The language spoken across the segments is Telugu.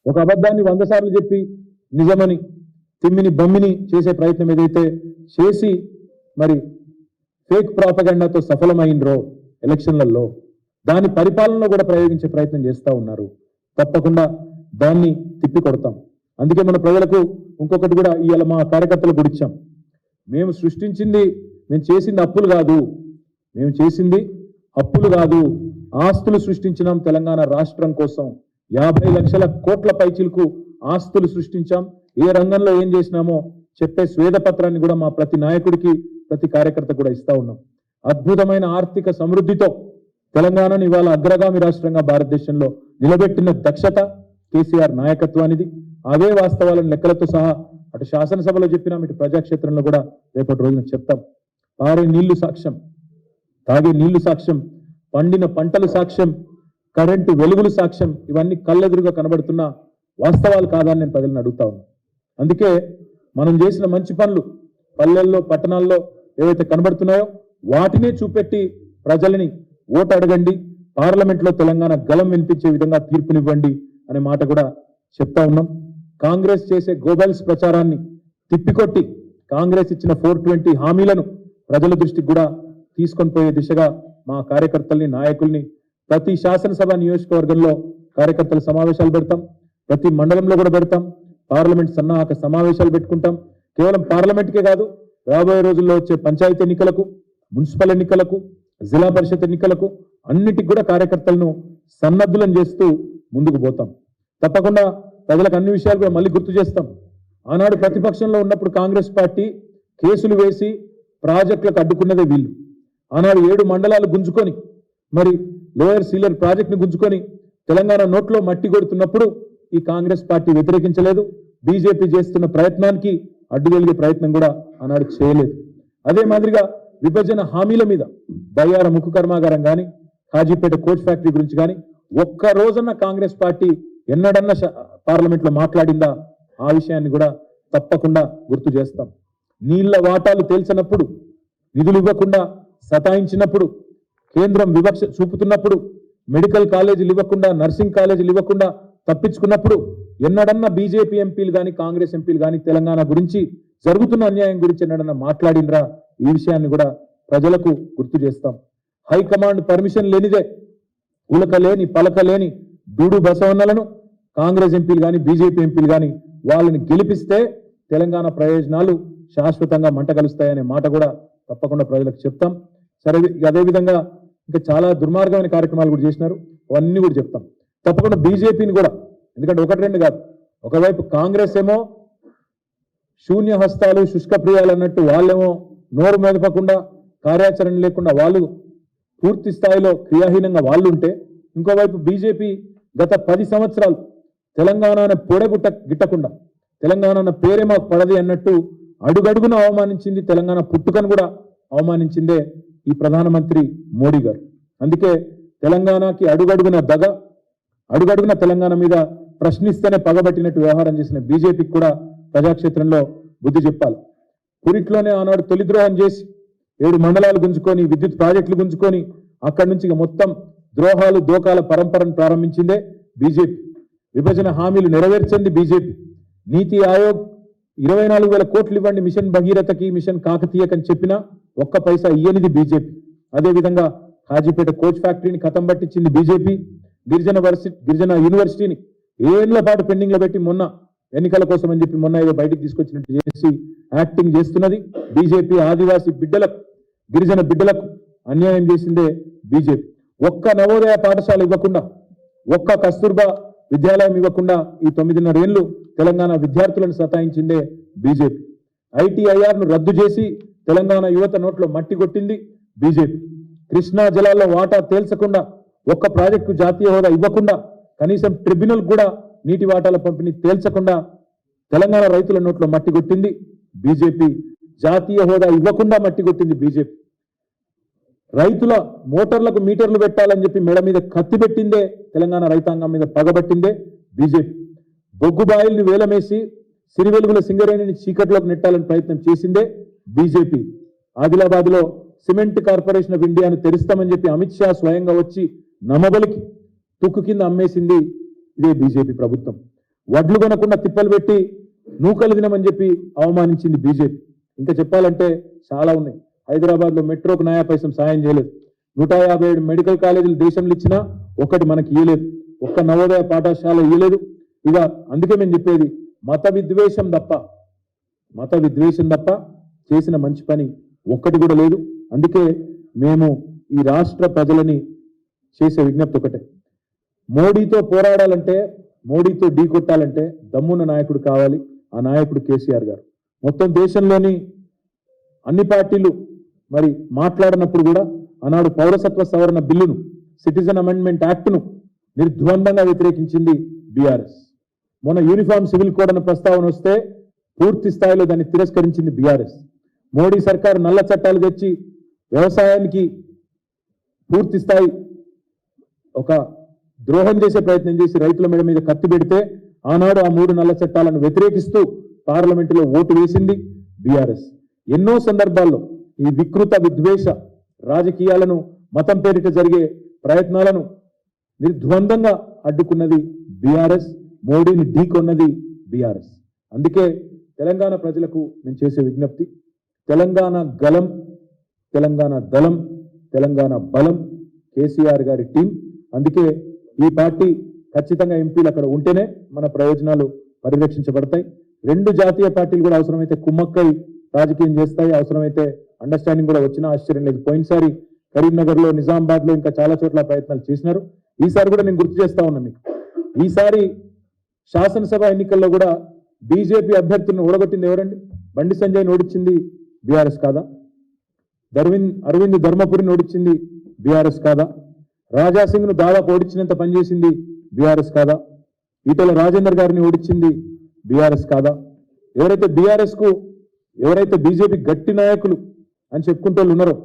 ఒక అబద్ధాన్ని 100 సార్లు చెప్పి నిజమని తిమ్మిని బమ్మిని చేసే ప్రయత్నం ఏదైతే చేసి మరి ఫేక్ ప్రాపగండాతో సఫలమైనరో ఎలక్షన్లలో దాని పరిపాలనలో కూడా ప్రయోగించే ప్రయత్నం చేస్తూ ఉన్నారు. తప్పకుండా దాన్ని తిప్పి కొడతాం. అందుకే మన ప్రజలకు ఇంకొకటి కూడా ఇవాళ మా కార్యకర్తలకు కూడా ఇచ్చాం. మేము చేసింది అప్పులు కాదు, మేము చేసింది అప్పులు కాదు, ఆస్తులు సృష్టించినాం. తెలంగాణ రాష్ట్రం కోసం 50 లక్షల కోట్ల పైచిలకు ఆస్తులు సృష్టించాం. ఏ రంగంలో ఏం చేసినామో చెప్పే స్వేదపత్రాన్ని కూడా మా ప్రతి నాయకుడికి ప్రతి కార్యకర్త కూడా ఇస్తా ఉన్నాం. అద్భుతమైన ఆర్థిక సమృద్ధితో తెలంగాణను ఇవాళ అగ్రగామి రాష్ట్రంగా భారతదేశంలో నిలబెట్టిన దక్షత కేసీఆర్ నాయకత్వానిది. అవే వాస్తవాలను లెక్కలతో సహా అటు శాసనసభలో చెప్పినాం, ఇటు ప్రజాక్షేత్రంలో కూడా రేపటి రోజున చెప్తాం. పారే నీళ్లు సాక్ష్యం, తాగే నీళ్లు సాక్ష్యం, పండిన పంటలు సాక్ష్యం, కరెంటు వెలుగులు సాక్ష్యం. ఇవన్నీ కళ్ళెదురుగా కనబడుతున్న వాస్తవాలు కాదని నేను ప్రజలను అడుగుతా ఉన్నాను. అందుకే మనం చేసిన మంచి పనులు పల్లెల్లో పట్టణాల్లో ఏవైతే కనబడుతున్నాయో వాటినే చూపెట్టి ప్రజలని ఓటు అడగండి, పార్లమెంట్లో తెలంగాణ గలం వినిపించే విధంగా తీర్పునివ్వండి అనే మాట కూడా చెప్తా ఉన్నాం. కాంగ్రెస్ చేసే గోబెల్స్ ప్రచారాన్ని తిప్పికొట్టి కాంగ్రెస్ ఇచ్చిన 420 హామీలను ప్రజల దృష్టికి కూడా తీసుకొని పోయే దిశగా మా కార్యకర్తల్ని నాయకుల్ని ప్రతి శాసనసభ నియోజకవర్గంలో కార్యకర్తల సమావేశాలు పెడతాం, ప్రతి మండలంలో కూడా పెడతాం, పార్లమెంట్ సన్నాహక సమావేశాలు పెట్టుకుంటాం. కేవలం పార్లమెంట్కే కాదు, రాబోయే రోజుల్లో వచ్చే పంచాయతీ ఎన్నికలకు, మున్సిపల్ ఎన్నికలకు, జిల్లా పరిషత్ ఎన్నికలకు అన్నిటికి కూడా కార్యకర్తలను సన్నద్ధులను చేస్తూ ముందుకు పోతాం. తప్పకుండా ప్రజలకు అన్ని విషయాలు కూడా మళ్ళీ గుర్తు చేస్తాం. ఆనాడు ప్రతిపక్షంలో ఉన్నప్పుడు కాంగ్రెస్ పార్టీ కేసులు వేసి ప్రాజెక్టులకు అడ్డుకున్నదే వీళ్ళు. ఆనాడు 7 మండలాలు గుంజుకొని మరి లోయర్ సీలర్ ప్రాజెక్టును గుంజుకొని తెలంగాణ నోట్లో మట్టి కొడుతున్నప్పుడు ఈ కాంగ్రెస్ పార్టీ వ్యతిరేకించలేదు. బీజేపీ చేస్తున్న ప్రయత్నానికి అడ్డుగలిగే ప్రయత్నం కూడా ఆనాడు చేయలేదు. అదే మాదిరిగా విభజన హామీల మీద బయ్యార ముక్కు కర్మాగారం కానీ, కాజీపేట కోచ్ ఫ్యాక్టరీ గురించి కానీ ఒక్క రోజన్న కాంగ్రెస్ పార్టీ ఎన్నడన్నా పార్లమెంట్లో మాట్లాడిందా? ఆ విషయాన్ని కూడా తప్పకుండా గుర్తు చేస్తాం. నీళ్ల వాటాలు తేల్చినప్పుడు, నిధులు ఇవ్వకుండా సతాయించినప్పుడు, కేంద్రం వివక్ష చూపుతున్నప్పుడు, మెడికల్ కాలేజీలు ఇవ్వకుండా, నర్సింగ్ కాలేజీలు ఇవ్వకుండా తప్పించుకున్నప్పుడు ఎన్నడన్నా బీజేపీ ఎంపీలు కానీ కాంగ్రెస్ ఎంపీలు కానీ తెలంగాణ గురించి జరుగుతున్న అన్యాయం గురించి ఎన్నడన్నా మాట్లాడినరా? ఈ విషయాన్ని కూడా ప్రజలకు గుర్తు చేస్తాం. హైకమాండ్ పర్మిషన్ లేనిదే ఉలకలేని పలకలేని డూడు బసవన్నలను కాంగ్రెస్ ఎంపీలు కానీ బీజేపీ ఎంపీలు కానీ వాళ్ళని గెలిపిస్తే తెలంగాణ ప్రయోజనాలు శాశ్వతంగా మంట కలుస్తాయనే మాట కూడా తప్పకుండా ప్రజలకు చెప్తాం. సరే, అదేవిధంగా ఇంకా చాలా దుర్మార్గమైన కార్యక్రమాలు కూడా చేసినారు, అవన్నీ కూడా చెప్తాం. తప్పకుండా బీజేపీని కూడా, ఎందుకంటే 1-2 కాదు, ఒకవైపు కాంగ్రెస్ ఏమో శూన్య హస్తాలు శుష్క ప్రియాలు అన్నట్టు వాళ్ళేమో నోరు మెదపకుండా కార్యాచరణ లేకుండా వాళ్ళు పూర్తి స్థాయిలో క్రియాహీనంగా వాళ్ళు ఉంటే, ఇంకోవైపు బీజేపీ గత 10 సంవత్సరాలు తెలంగాణ గిట్టకుండా తెలంగాణ పేరే మాకు పడది అన్నట్టు అడుగడుగున అవమానించింది. తెలంగాణ పుట్టుకను కూడా అవమానించిందే ఈ ప్రధానమంత్రి మోడీ గారు. అందుకే తెలంగాణకి అడుగడుగున తెలంగాణ మీద ప్రశ్నిస్తేనే పగబట్టినట్టు వ్యవహారం చేసిన బీజేపీకి కూడా ప్రజాక్షేత్రంలో బుద్ధి చెప్పాలి. పురిట్లోనే ఆనాడు తొలి ద్రోహం చేసి 7 మండలాలు గుంజుకొని, విద్యుత్ ప్రాజెక్టులు గుంజుకొని అక్కడి నుంచి మొత్తం ద్రోహాలు దోకాల పరంపరను ప్రారంభించిందే బీజేపీ. విభజన హామీలు నెరవేర్చింది బీజేపీ. నీతి ఆయోగ్ 24,000 కోట్లు ఇవ్వండి మిషన్ భగీరథకి, మిషన్ కాకతీయకని చెప్పినా ఒక్క పైసా ఇయ్యనిది బీజేపీ. అదేవిధంగా కాజీపేట కోచ్ ఫ్యాక్టరీని కథం పట్టించింది బీజేపీ. గిరిజన యూనివర్సిటీని ఏళ్ల పాటు పెండింగ్ లో పెట్టి మొన్న ఎన్నికల కోసం అని చెప్పి మొన్న ఏదో బయటికి తీసుకొచ్చినట్టు చేసి యాక్టింగ్ చేస్తున్నది బీజేపీ. ఆదివాసీ బిడ్డలకు, గిరిజన బిడ్డలకు అన్యాయం చేసిందే బీజేపీ. ఒక్క నవోదయ పాఠశాల ఇవ్వకుండా, ఒక్క కస్తూర్బా విద్యాలయం ఇవ్వకుండా ఈ 9.5 ఏళ్లు తెలంగాణ విద్యార్థులను సతాయించిందే బీజేపీ. ఐటీఐఆర్ను రద్దు చేసి తెలంగాణ యువత నోట్లో మట్టి కొట్టింది బీజేపీ. కృష్ణా జలాల్లో వాటా తేల్చకుండా, ఒక్క ప్రాజెక్టు జాతీయ హోదా ఇవ్వకుండా, కనీసం ట్రిబ్యునల్ కూడా నీటి వాటాల పంపిణీ తేల్చకుండా తెలంగాణ రైతుల నోట్లో మట్టి కొట్టింది బీజేపీ. జాతీయ హోదా ఇవ్వకుండా మట్టి కొట్టింది బీజేపీ. రైతుల మోటార్లకు మీటర్లు పెట్టాలని చెప్పి మెడ మీద కత్తి పెట్టిందే తెలంగాణ రైతాంగం మీద పగబట్టిందే బీజేపీ. బొగ్గు బాయిల్ని వేలమేసి సిరివెలుగుల సింగరేణిని చీకట్లోకి నెట్టాలని ప్రయత్నం చేసిందే బీజేపీ. ఆదిలాబాద్ లో సిమెంట్ కార్పొరేషన్ ఆఫ్ ఇండియాను తెరుస్తామని చెప్పి అమిత్ షా స్వయంగా వచ్చి నమ్మబలికి తుక్కు కింద అమ్మేసింది ఇదే బీజేపీ ప్రభుత్వం. వడ్లు కొనకుండా తిప్పలు పెట్టి నూకలు తినమని చెప్పి అవమానించింది బీజేపీ. ఇంకా చెప్పాలంటే చాలా ఉన్నాయి. హైదరాబాద్లో మెట్రోకు నయా పైసం సాయం చేయలేదు. 157 మెడికల్ కాలేజీలు దేశంలో ఇచ్చినా ఒకటి మనకి ఇయ్యలేదు. ఒక్క నవోదయ పాఠశాల ఇయ్యలేదు. ఇక అందుకే మేము చెప్పేది మత విద్వేషం తప్ప చేసిన మంచి పని ఒక్కటి కూడా లేదు. అందుకే మేము ఈ రాష్ట్ర ప్రజలని చేసే విజ్ఞప్తి ఒకటే, మోడీతో పోరాడాలంటే, మోడీతో ఢీ కొట్టాలంటే దమ్మున్న నాయకుడు కావాలి. ఆ నాయకుడు కేసీఆర్ గారు. మొత్తం దేశంలోని అన్ని పార్టీలు మరి మాట్లాడినప్పుడు కూడా ఆనాడు పౌరసత్వ సవరణ బిల్లును, సిటిజన్ అమెండ్మెంట్ యాక్ట్ను నిర్ద్వందంగా వ్యతిరేకించింది బీఆర్ఎస్. మొన్న యూనిఫామ్ సివిల్ కోడ్ అన్న ప్రస్తావన వస్తే పూర్తి స్థాయిలో దాన్ని తిరస్కరించింది బీఆర్ఎస్. మోడీ సర్కారు నల్ల చట్టాలు తెచ్చి వ్యవసాయానికి పూర్తి స్థాయి ఒక ద్రోహం చేసే ప్రయత్నం చేసి రైతుల మెడ మీద కత్తి పెడితే ఆనాడు ఆ 3 నల్ల చట్టాలను వ్యతిరేకిస్తూ పార్లమెంటులో ఓటు వేసింది బీఆర్ఎస్. ఎన్నో సందర్భాల్లో ఈ వికృత విద్వేష రాజకీయాలను, మతం పేరిట జరిగే ప్రయత్నాలను నిర్ద్వందంగా అడ్డుకున్నది బీఆర్ఎస్. మోడీని ఢీకొన్నది బీఆర్ఎస్. అందుకే తెలంగాణ ప్రజలకు మేము చేసే విజ్ఞప్తి, తెలంగాణ గలం, తెలంగాణ దళం, తెలంగాణ బలం కేసీఆర్ గారి టీం. అందుకే ఈ పార్టీ ఖచ్చితంగా ఎంపీలు అక్కడ ఉంటేనే మన ప్రయోజనాలు పరిరక్షించబడతాయి. 2 జాతీయ పార్టీలు కూడా అవసరమైతే కుమ్మక్కై రాజకీయం చేస్తాయి. అవసరమైతే అండర్స్టాండింగ్ కూడా వచ్చినా ఆశ్చర్యం లేదు. పోయినసారి కరీంనగర్లో, నిజామాబాద్లో ఇంకా చాలా చోట్ల ప్రయత్నాలు చేసినారు. ఈసారి కూడా నేను గుర్తు చేస్తా ఉన్నా మీకు, ఈసారి శాసనసభ ఎన్నికల్లో కూడా బీజేపీ అభ్యర్థులను ఓడగొట్టింది ఎవరండి? బండి సంజయ్ని ఓడించింది బీఆర్ఎస్ కాదా? అరవింద్ ధర్మపురిని ఓడించింది బీఆర్ఎస్ కాదా? రాజాసింగ్ను దాదాపు ఓడించినంత పనిచేసింది బీఆర్ఎస్ కాదా? ఈటెల రాజేందర్ గారిని ఓడించింది బీఆర్ఎస్ కాదా? ఎవరైతే బీజేపీ గట్టి నాయకులు అని చెప్పుకుంటూ ఉన్నారో,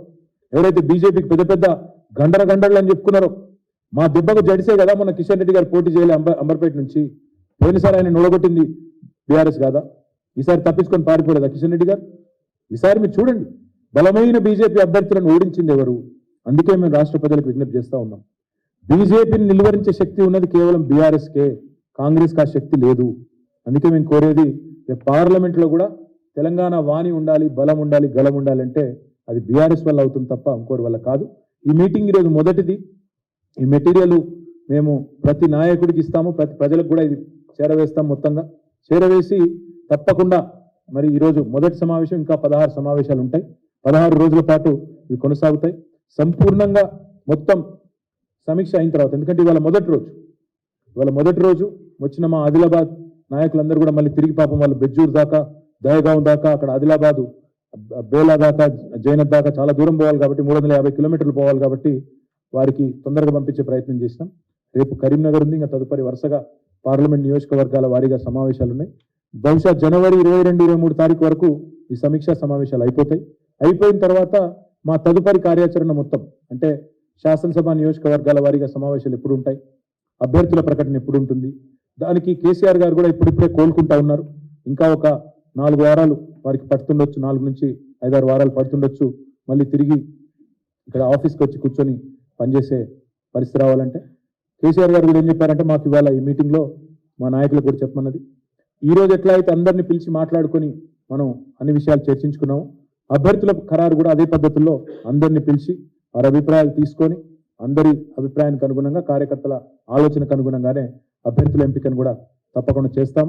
ఎవరైతే బీజేపీకి పెద్ద పెద్ద గండరలు అని చెప్పుకున్నారో, మా దెబ్బకు జడిసే కదా మొన్న కిషన్ రెడ్డి గారు పోటీ చేయలే అంబర్పేట నుంచి. పోయినసారి ఆయన నొడగొట్టింది బీఆర్ఎస్ కాదా? ఈసారి తప్పించుకొని పారిపోలేదా కిషన్ రెడ్డి గారు? ఈసారి మీరు చూడండి, బలమైన బీజేపీ అభ్యర్థులను ఓడించింది ఎవరు? అందుకే మేము రాష్ట్ర ప్రజలకు విజ్ఞప్తి చేస్తా ఉన్నాం, బీజేపీని నిలువరించే శక్తి ఉన్నది కేవలం బీఆర్ఎస్కే, కాంగ్రెస్కి ఆ శక్తి లేదు. అందుకే మేము కోరేది, పార్లమెంట్లో కూడా తెలంగాణ వాణి ఉండాలి, బలం ఉండాలి, గలం ఉండాలంటే అది బీఆర్ఎస్ వల్ల అవుతుంది తప్ప ఇంకోరి వల్ల కాదు. ఈ మీటింగ్ ఈరోజు మొదటిది. ఈ మెటీరియల్ మేము ప్రతి నాయకుడికి ఇస్తాము, ప్రతి ప్రజలకు కూడా ఇది చేరవేస్తాం. మొత్తంగా చేరవేసి తప్పకుండా మరి ఈరోజు మొదటి సమావేశం, ఇంకా 16 సమావేశాలు ఉంటాయి. 16 రోజుల పాటు ఇవి కొనసాగుతాయి. సంపూర్ణంగా మొత్తం సమీక్ష అయిన తర్వాత, ఎందుకంటే ఇవాళ మొదటి రోజు వచ్చిన మా ఆదిలాబాద్ నాయకులందరూ కూడా మళ్ళీ తిరిగి పాపం వాళ్ళు బెజ్జూర్ దాకా, దహగాం దాకా, అక్కడ ఆదిలాబాదు, బేలా దాకా, జైనత్ దాకా చాలా దూరం పోవాలి కాబట్టి 350 కిలోమీటర్లు పోవాలి కాబట్టి వారికి తొందరగా పంపించే ప్రయత్నం చేసినాం. రేపు కరీంనగర్ ఉంది. ఇంకా తదుపరి వరుసగా పార్లమెంట్ నియోజకవర్గాల వారీగా సమావేశాలు ఉన్నాయి. బహుశా జనవరి 22, 23 తారీఖు వరకు ఈ సమీక్షా సమావేశాలు అయిపోతాయి. అయిపోయిన తర్వాత మా తదుపరి కార్యాచరణ మొత్తం, అంటే శాసనసభ నియోజకవర్గాల వారీగా సమావేశాలు ఎప్పుడు ఉంటాయి, అభ్యర్థుల ప్రకటన ఎప్పుడు ఉంటుంది, దానికి కేసీఆర్ గారు కూడా ఇప్పుడిప్పుడే కోలుకుంటా ఉన్నారు. ఇంకా ఒక 4 వారాలు వారికి పడుతుండొచ్చు, 4 నుంచి 5-6 వారాలు పడుతుండొచ్చు మళ్ళీ తిరిగి ఇక్కడ ఆఫీస్కి వచ్చి కూర్చొని పనిచేసే పరిస్థితి రావాలంటే. కేసీఆర్ గారు కూడా ఏం చెప్పారంటే, మాకు ఇవాళ ఈ మీటింగ్లో మా నాయకులకు కూడా చెప్పమన్నది, ఈరోజు ఎట్లా అయితే అందరినీ పిలిచి మాట్లాడుకొని మనం అన్ని విషయాలు చర్చించుకున్నాము, అభ్యర్థుల ఖరారు కూడా అదే పద్ధతుల్లో అందరినీ పిలిచి వారి అభిప్రాయాలు తీసుకొని, అందరి అభిప్రాయానికి అనుగుణంగా, కార్యకర్తల ఆలోచనకు అనుగుణంగానే అభ్యర్థుల ఎంపికను కూడా తప్పకుండా చేస్తాము.